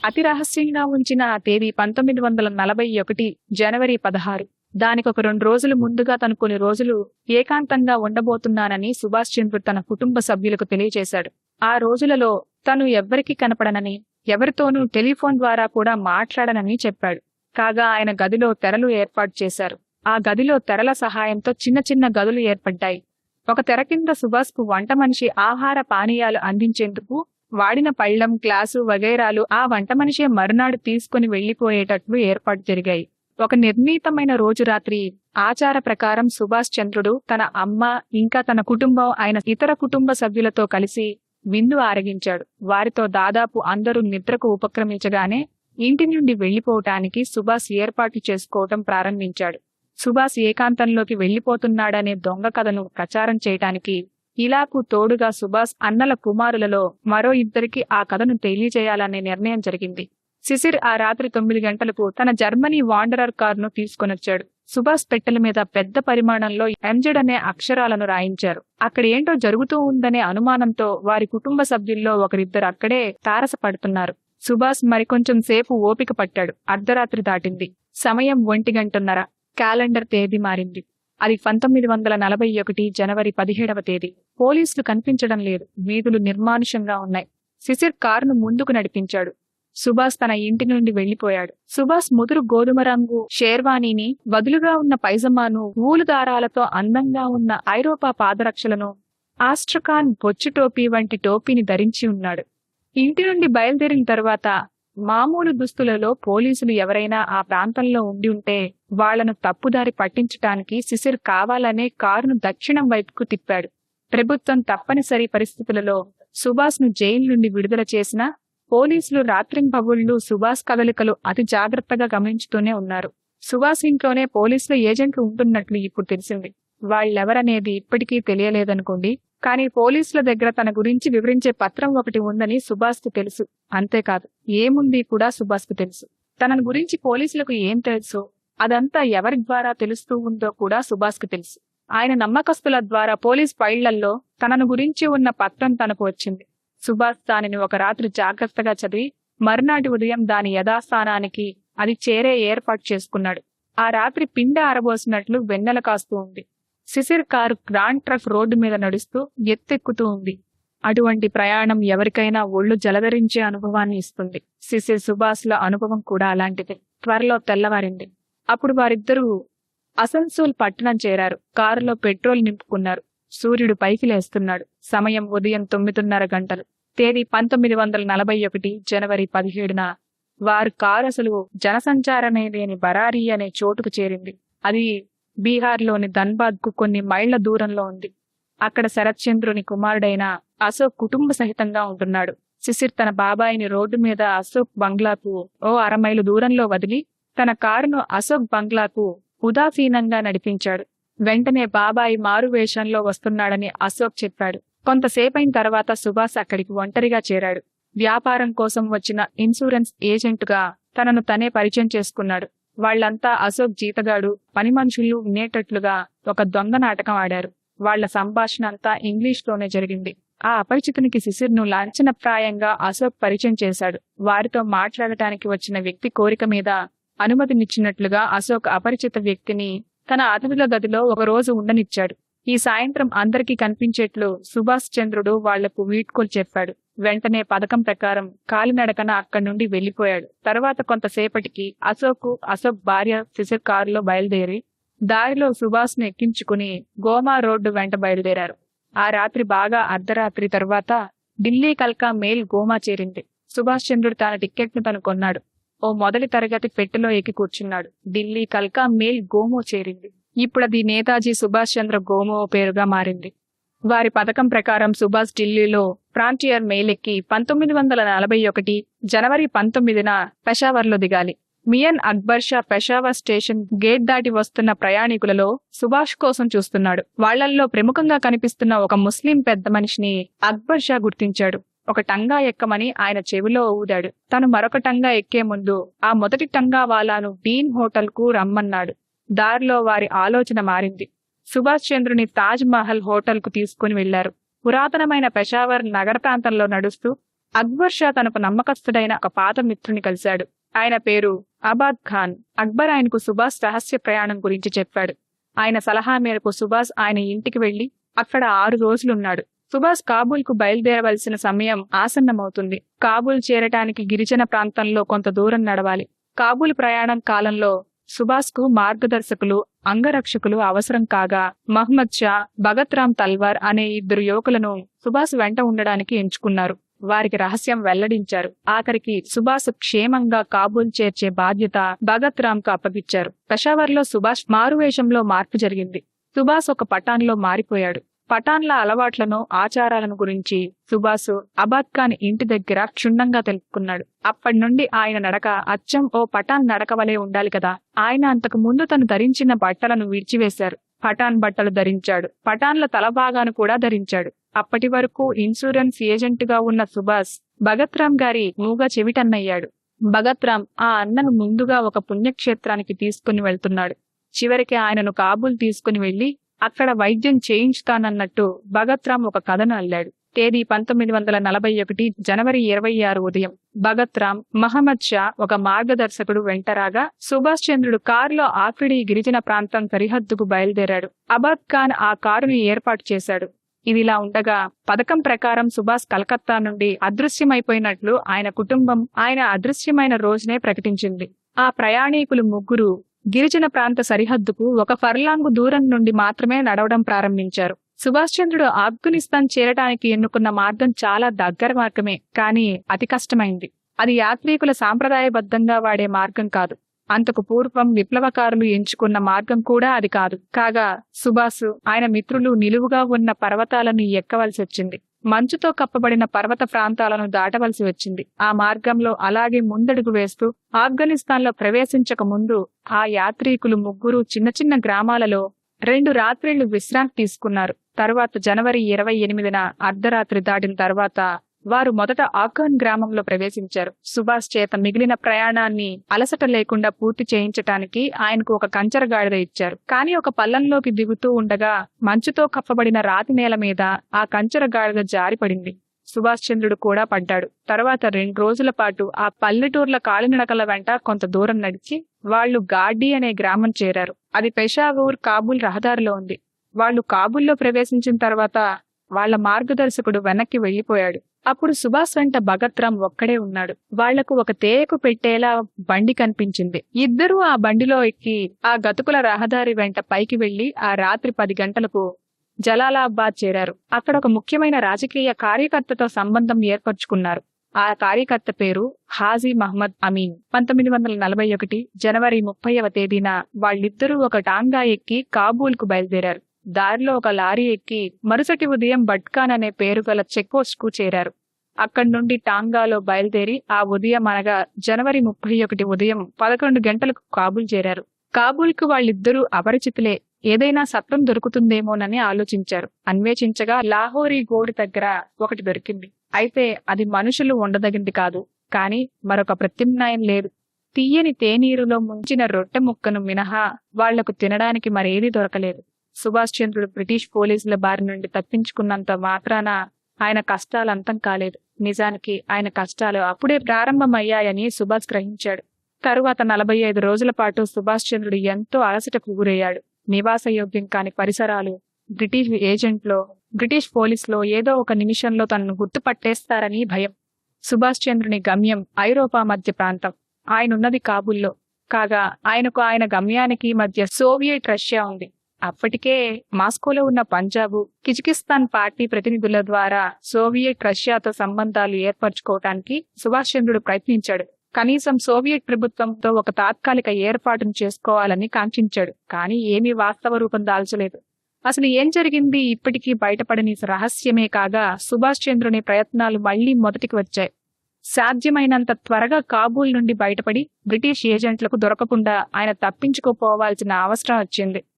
అతి రహస్యంగా ఉంచిన ఆ తేదీ 1941 జనవరి 16. దానికొక 2 రోజులు ముందుగా తను కొన్ని రోజులు ఏకాంతంగా ఉండబోతున్నానని సుభాష్ చంద్ర తన కుటుంబ సభ్యులకు తెలియజేశాడు. ఆ రోజులలో తను ఎవ్వరికీ కనపడనని, ఎవరితోనూ టెలిఫోన్ ద్వారా కూడా మాట్లాడనని చెప్పాడు. కాగా ఆయన గదిలో తెరలు ఏర్పాటు చేశారు. ఆ గదిలో తెరల సహాయంతో చిన్న చిన్న గదులు ఏర్పడ్డాయి. ఒక తెర కింద సుభాష్కు వంట మనిషి ఆహార పానీయాలు అందించేందుకు వాడిన పళ్ళెం, గ్లాసు వగైరాలు ఆ వంట మనిషే మరునాడు తీసుకుని వెళ్లిపోయేటట్లు ఏర్పాటు జరిగాయి. ఒక నిర్ణీతమైన రోజు రాత్రి ఆచార ప్రకారం సుభాష్ చంద్రుడు తన అమ్మ ఇంకా తన కుటుంబం ఆయన ఇతర కుటుంబ సభ్యులతో కలిసి విందు ఆరగించాడు. వారితో దాదాపు అందరూ నిద్రకు ఉపక్రమించగానే ఇంటి నుండి వెళ్లిపోవటానికి సుభాష్ ఏర్పాట్లు చేసుకోవటం ప్రారంభించాడు. సుభాష్ ఏకాంతంలోకి వెళ్లిపోతున్నాడనే దొంగ కథను ప్రచారం చేయటానికి ఇలాకు తోడుగా సుభాష్ అన్నల కుమారులలో మరో ఇద్దరికి ఆ కథను తెలియజేయాలనే నిర్ణయం జరిగింది. శిశిర్ ఆ రాత్రి 9 గంటలకు తన జర్మనీ వాండరర్ కారును తీసుకొనొచ్చాడు. సుభాష్ పెట్టెల మీద పెద్ద పరిమాణంలో ఎంజెడ్ అనే అక్షరాలను రాయించారు. అక్కడ ఏంటో జరుగుతూ ఉందనే అనుమానంతో వారి కుటుంబ సభ్యుల్లో ఒకరిద్దరు అక్కడే తారసపడుతున్నారు. సుభాష్ మరికొంచెం సేపు ఓపిక పట్టాడు. అర్ధరాత్రి దాటింది. సమయం 1:30. క్యాలెండర్ తేదీ మారింది. అది 1941 జనవరి 17వ తేదీ. పోలీసులు కనిపించడం లేదు. వీధులు నిర్మానుషంగా ఉన్నాయి. శిశిర్ కారును ముందుకు నడిపించాడు. సుభాష్ తన ఇంటి నుండి వెళ్లిపోయాడు. సుభాష్ ముదురు గోధుమ రంగు షేర్వానీని, వదులుగా ఉన్న పైజమాను, ఊలు దారాలతో అందంగా ఉన్న ఐరోపా పాదరక్షలను, ఆస్ట్రకాన్ బొచ్చు టోపీ వంటి టోపీని ధరించి ఉన్నాడు. ఇంటి నుండి బయలుదేరిన తర్వాత మామూలు దుస్తులలో పోలీసులు ఎవరైనా ఆ ప్రాంతంలో ఉండి ఉంటే వాళ్లను తప్పుదారి పట్టించటానికి శిశిర్ కావాలనే కారును దక్షిణం వైపుకు తిప్పాడు. ప్రభుత్వం తప్పనిసరి పరిస్థితులలో సుభాష్ ను జైలు నుండి విడుదల చేసినా పోలీసులు రాత్రింబవళ్లు సుభాష్ కదలికలు అతి జాగ్రత్తగా గమనించుతూనే ఉన్నారు. సుభాష్ ఇంట్లోనే పోలీసుల ఏజెంట్లు ఉంటున్నట్లు ఇప్పుడు తెలిసింది. వాళ్ళెవరనేది ఇప్పటికీ తెలియలేదనుకోండి. కానీ పోలీసుల దగ్గర తన గురించి వివరించే పత్రం ఒకటి ఉందని సుభాష్కు తెలుసు. అంతేకాదు, ఏముంది కూడా సుభాష్కు తెలుసు. తన గురించి పోలీసులకు ఏం తెలుసో అదంతా ఎవరి ద్వారా తెలుస్తూ ఉందో కూడా సుభాష్కు తెలుసు. ఆయన నమ్మకస్తుల ద్వారా పోలీస్ ఫైళ్లలో తనను గురించి ఉన్న పత్రం తనకు వచ్చింది. సుభాష్ దానిని ఒక రాత్రి జాగ్రత్తగా చదివి మర్నాటి ఉదయం దాని యథాస్థానానికి అది చేరే ఏర్పాటు చేసుకున్నాడు. ఆ రాత్రి పిండ ఆరబోసినట్లు వెన్నెల కాస్తూ ఉంది. Shishir car grand truck road మీద నడుస్తూ ఎత్తెక్కుతూ ఉంది. అటువంటి ప్రయాణం ఎవరికైనా ఒళ్ళు జలధరించే అనుభవాన్ని ఇస్తుంది. శిశిర్ సుభాష్ల అనుభవం కూడా అలాంటిదే. త్వరలో తెల్లవారింది. అప్పుడు వారిద్దరూ అసన్సోల్ పట్టణం చేరారు. కారులో పెట్రోల్ నింపుకున్నారు. సూర్యుడు పైకి లేస్తున్నాడు. సమయం ఉదయం 9:30 గంటలు. తేదీ 1941 జనవరి 17న వారు కారు అసలు జనసంచారమే లేని బరారీ అనే చోటుకు చేరింది. అది బీహార్లోని ధన్బాద్కు కొన్ని మైళ్ల దూరంలో ఉంది. అక్కడ శరత్చంద్రుని కుమారుడైన అశోక్ కుటుంబ సహితంగా ఉంటున్నాడు. శిశిర్ తన బాబాయిని రోడ్డు మీద అశోక్ బంగ్లాకు ఓ 1/2 మైలు దూరంలో వదిలి తన కారును అశోక్ బంగ్లాకు ఉదాసీనంగా నడిపించాడు. వెంటనే బాబాయి మారువేషంలో వస్తున్నాడని అశోక్ చెప్పాడు. కొంతసేపైన తర్వాత సుభాష్ అక్కడికి ఒంటరిగా చేరాడు. వ్యాపారం కోసం వచ్చిన ఇన్సూరెన్స్ ఏజెంటుగా తనను తనే పరిచయం చేసుకున్నాడు. వాళ్లంతా అశోక్ జీతగాడు, పని మనుషులు వినేటట్లుగా ఒక దొంగ నాటకం ఆడారు. వాళ్ల సంభాషణ అంతా ఇంగ్లీష్లోనే జరిగింది. ఆ అపరిచితునికి శిశిర్ను లాంఛనప్రాయంగా అశోక్ పరిచయం చేశాడు. వారితో మాట్లాడటానికి వచ్చిన వ్యక్తి కోరిక మీద అనుమతినిచ్చినట్లుగా అశోక్ అపరిచిత వ్యక్తిని తన అతిథుల గదిలో ఒక రోజు ఉండనిచ్చాడు. ఈ సాయంత్రం అందరికీ కనిపించేట్లు సుభాష్ చంద్రుడు వాళ్లకు వీడ్కోలు చెప్పాడు. వెంటనే పథకం ప్రకారం కాలినడకన అక్కడి నుండి వెళ్లిపోయాడు. తర్వాత కొంతసేపటికి అశోక్ భార్య శిశిర్ కారులో బయలుదేరి దారిలో సుభాష్ను ఎక్కించుకుని గోమా రోడ్డు వెంట బయలుదేరారు. ఆ రాత్రి బాగా అర్ధరాత్రి తర్వాత ఢిల్లీ కల్కా మెయిల్ గోమా చేరింది. సుభాష్ చంద్రుడు తన టిక్కెట్ను తను కొన్నాడు. ఓ మొదటి తరగతి పెట్టెలో ఎక్కి కూర్చున్నాడు. ఢిల్లీ కల్కా మెయిల్ గోమో చేరింది. ఇప్పుడది నేతాజీ సుభాష్ చంద్ర గోమో పేరుగా మారింది. వారి పథకం ప్రకారం సుభాష్ ఢిల్లీలో ఫ్రాంటియర్ మెయిల్ ఎక్కి 1941 జనవరి 19న పెషావర్లో దిగాలి. మియన్ అక్బర్ షా పెషావర్ స్టేషన్ గేట్ దాటి వస్తున్న ప్రయాణికులలో సుభాష్ కోసం చూస్తున్నాడు. వాళ్లల్లో ప్రముఖంగా కనిపిస్తున్న ఒక ముస్లిం పెద్ద మనిషిని అక్బర్ షా గుర్తించాడు. ఒక టంగా ఎక్కమని ఆయన చెవిలో ఊదాడు. తను మరొక టంగా ఎక్కే ముందు ఆ మొదటి టంగా వాలాను డీన్ హోటల్ కు రమ్మన్నాడు. దారిలో వారి ఆలోచన మారింది. సుభాష్ చంద్రుని తాజ్ మహల్ హోటల్ కు తీసుకుని వెళ్లారు. పురాతనమైన పెషావర్ నగర ప్రాంతంలో నడుస్తూ అక్బర్ షా తనకు నమ్మకస్తుడైన ఒక పాత మిత్రుని కలిశాడు. ఆయన పేరు అబాద్ ఖాన్. అక్బర్ ఆయనకు సుభాష్ రహస్య ప్రయాణం గురించి చెప్పాడు. ఆయన సలహా మేరకు సుభాష్ ఆయన ఇంటికి వెళ్లి అక్కడ 6 రోజులున్నాడు. సుభాష్ కాబూల్కు బయలుదేరవలసిన సమయం ఆసన్నమవుతుంది. కాబూల్ చేరటానికి గిరిజన ప్రాంతంలో కొంత దూరం నడవాలి. కాబూల్ ప్రయాణం కాలంలో సుభాష్కు మార్గదర్శకులు, అంగరక్షకులు అవసరం కాగా మహ్మద్ షా, భగత్ రామ్ తల్వార్ అనే 2 యువకులను సుభాష్ వెంట ఉండడానికి ఎంచుకున్నారు. వారికి రహస్యం వెల్లడించారు. ఆఖరికి సుభాష్ క్షేమంగా కాబూల్ చేర్చే బాధ్యత భగత్ రామ్ కు అప్పగిచ్చారు. పెషావర్లో సుభాష్ మారువేషంలో మార్పు జరిగింది. సుభాష్ ఒక పఠాన్లో మారిపోయాడు. పఠాన్ల అలవాట్లను, ఆచారాలను గురించి సుభాష్ అబాద్ ఖాన్ ఇంటి దగ్గర క్షుణ్ణంగా తెలుపుకున్నాడు. అప్పటి నుండి ఆయన నడక అచ్చం ఓ పఠాన్ నడక వలె ఉండాలి కదా. ఆయన అంతకు ముందు తను ధరించిన బట్టలను విడిచివేశారు. పఠాన్ బట్టలు ధరించాడు. పఠాన్ల తలభాగాను కూడా ధరించాడు. అప్పటి వరకు ఇన్సూరెన్స్ ఏజెంటుగా ఉన్న సుభాష్ భగత్ రామ్ గారి మూగ చెవిటన్నయ్యాడు. భగత్ రామ్ ఆ అన్నను ముందుగా ఒక పుణ్యక్షేత్రానికి తీసుకుని వెళ్తున్నాడు. చివరికి ఆయనను కాబూల్ తీసుకుని వెళ్లి అక్కడ వైద్యం చేయించుతానన్నట్టు భగత్ రామ్ ఒక కథను అల్లాడు. తేదీ 1941 జనవరి 26 ఉదయం. భగత్ రామ్, మహమ్మద్ షా ఒక మార్గదర్శకుడు వెంటరాగా సుభాష్ చంద్రుడు కారులో ఆఫ్రిడీ గిరిజన ప్రాంతం సరిహద్దుకు బయలుదేరాడు. అబాద్ ఖాన్ ఆ కారుని ఏర్పాటు చేశాడు. ఇదిలా ఉండగా పథకం ప్రకారం సుభాష్ కలకత్తా నుండి అదృశ్యమైపోయినట్లు ఆయన కుటుంబం ఆయన అదృశ్యమైన రోజునే ప్రకటించింది. ఆ ప్రయాణీకులు ముగ్గురు గిరిజన ప్రాంత సరిహద్దుకు 1 ఫర్లాంగు దూరం నుండి మాత్రమే నడవడం ప్రారంభించారు. సుభాష్ చంద్రుడు ఆఫ్ఘనిస్తాన్ చేరటానికి ఎన్నుకున్న మార్గం చాలా దగ్గర మార్గమే, కానీ అతి కష్టమైంది. అది యాత్రికుల సాంప్రదాయబద్ధంగా వాడే మార్గం కాదు. అంతకు పూర్వం విప్లవకారులు ఎంచుకున్న మార్గం కూడా అది కాదు. కాగా సుభాష్, ఆయన మిత్రులు నిలువుగా ఉన్న పర్వతాలను ఎక్కవలసి వచ్చింది. మంచుతో కప్పబడిన పర్వత ప్రాంతాలను దాటవలసి వచ్చింది. ఆ మార్గంలో అలాగే ముందడుగు వేస్తూ ఆఫ్ఘనిస్తాన్లో ప్రవేశించక ముందు ఆ యాత్రికులు ముగ్గురు చిన్న చిన్న గ్రామాలలో 2 రాత్రిళ్లు విశ్రాంతి తీసుకున్నారు. తర్వాత జనవరి 28న అర్ధరాత్రి దాటిన తర్వాత వారు మొదట ఆఖాన్ గ్రామంలో ప్రవేశించారు. సుభాష్ చేత మిగిలిన ప్రయాణాన్ని అలసట లేకుండా పూర్తి చేయించటానికి ఆయనకు ఒక కంచరగాడిద ఇచ్చారు. కానీ ఒక పల్లంలోకి దిగుతూ ఉండగా మంచుతో కప్పబడిన రాతి నేల మీద ఆ కంచరగాడిద జారిపడింది. సుభాష్ చంద్రుడు కూడా పడ్డాడు. తర్వాత 2 రోజుల పాటు ఆ పల్లెటూర్ల కాలినడకల వెంట కొంత దూరం నడిచి వాళ్లు గాడ్డీ అనే గ్రామం చేరారు. అది పెషావూర్, కాబూల్ రహదారిలో ఉంది. వాళ్లు కాబూల్లో ప్రవేశించిన తర్వాత వాళ్ల మార్గదర్శకుడు వెనక్కి వెళ్లిపోయాడు. అప్పుడు సుభాష్ వెంట భగత్ రామ్ ఒక్కడే ఉన్నాడు. వాళ్లకు ఒక తేయకు పెట్టేలా బండి కనిపించింది. ఇద్దరూ ఆ బండిలో ఎక్కి ఆ గతుకుల రహదారి వెంట పైకి వెళ్లి ఆ రాత్రి 10 గంటలకు జలాలాబాద్ చేరారు. అక్కడ ఒక ముఖ్యమైన రాజకీయ కార్యకర్తతో సంబంధం ఏర్పరచుకున్నారు. ఆ కార్యకర్త పేరు హాజీ మహ్మద్ అమీన్. 1941 జనవరి 30వ తేదీన వాళ్ళిద్దరూ ఒక టాంగా ఎక్కి కాబూల్కు బయలుదేరారు. దారిలో ఒక లారీ ఎక్కి మరుసటి ఉదయం బట్కాన్ అనే పేరు గల చెక్ పోస్ట్ కు చేరారు. అక్కడి నుండి టాంగాలో బయలుదేరి ఆ ఉదయం అనగా జనవరి 31 ఉదయం 11 గంటలకు కాబూల్ చేరారు. కాబూల్కు వాళ్ళిద్దరూ అపరిచితులే. ఏదైనా సత్రం దొరుకుతుందేమోనని ఆలోచించారు. అన్వేషించగా లాహోరీ గోడు దగ్గర ఒకటి దొరికింది. అయితే అది మనుషులు ఉండదగింది కాదు. కానీ మరొక ప్రత్యామ్నాయం లేదు. తీయని తేనీరులో ముంచిన రొట్టె ముక్కను మినహా వాళ్లకు తినడానికి మరేదీ దొరకలేదు. సుభాష్ చంద్రుడు బ్రిటిష్ పోలీసుల బారి నుండి తప్పించుకున్నంత మాత్రాన ఆయన కష్టాలంతం కాలేదు. నిజానికి ఆయన కష్టాలు అప్పుడే ప్రారంభమయ్యాయని సుభాష్ గ్రహించాడు. తరువాత 45 రోజుల పాటు సుభాష్ చంద్రుడు ఎంతో అలసటకు గురయ్యాడు. నివాసయోగ్యం కాని పరిసరాలు, బ్రిటిష్ ఏజెంట్లో, బ్రిటిష్ పోలీసులో ఏదో ఒక నిమిషంలో తనను గుర్తుపట్టేస్తారని భయం. సుభాష్ చంద్రుని గమ్యం ఐరోపా మధ్య ప్రాంతం. ఆయనున్నది కాబూల్లో. కాగా ఆయనకు ఆయన గమ్యానికి మధ్య సోవియట్ రష్యా ఉంది. అప్పటికే మాస్కోలో ఉన్న పంజాబ్, కిర్గిస్థాన్ పార్టీ ప్రతినిధుల ద్వారా సోవియట్ రష్యాతో సంబంధాలు ఏర్పరచుకోవటానికి సుభాష్ చంద్రుడు ప్రయత్నించాడు. కనీసం సోవియట్ ప్రభుత్వంతో ఒక తాత్కాలిక ఏర్పాటును చేసుకోవాలని కాంక్షించాడు. కానీ ఏమీ వాస్తవ రూపం దాల్చలేదు. అసలు ఏం జరిగింది ఇప్పటికీ బయటపడని రహస్యమే. కాగా సుభాష్ చంద్రుని ప్రయత్నాలు మళ్లీ మొదటికి వచ్చాయి. సాధ్యమైనంత త్వరగా కాబూల్ నుండి బయటపడి బ్రిటిష్ ఏజెంట్లకు దొరకకుండా ఆయన తప్పించుకోపోవాల్సిన అవసరం వచ్చింది.